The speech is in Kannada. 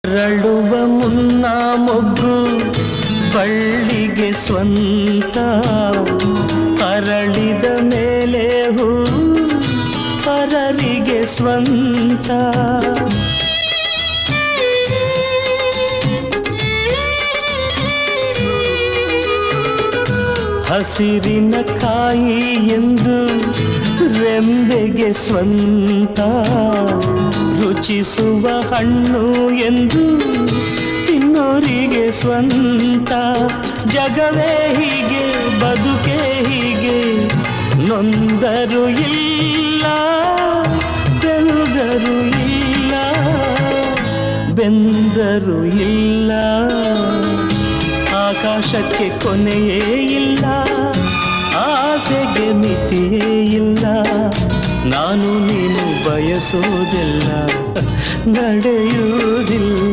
ಅರಳುವ ಮುನ್ನ ಮೊಗ್ಗು ಬಳ್ಳಿಗೆ ಸ್ವಂತ, ಅರಳಿದ ಮೇಲೆ ಹೂ ಪರರಿಗೆ ಸ್ವಂತ. ಹಸಿರಿನ ಕಾಯಿ ಎಂದು ರೆಂಬೆಗೆ ಸ್ವಂತ, ರುಚಿಸುವ ಹಣ್ಣು ಎಂದು ತಿನ್ನೋರಿಗೆ ಸ್ವಂತ. ಜಗವೇ ಹೀಗೆ, ಬದುಕೇ ಹೀಗೆ, ನೊಂದರು ಇಲ್ಲ ಬೆಂದರು ಇಲ್ಲ, ಬೆಂದರು ಇಲ್ಲ. ಆಕಾಶಕ್ಕೆ ಕೊನೆಯೇ ಇಲ್ಲ, ಆಸೆಗೆ ಮಿತಿಯೇ ಇಲ್ಲ. ನಾನು ನೀನು ಬಯಸೋದೆಲ್ಲ ನಡೆಯುವುದಿಲ್ಲ.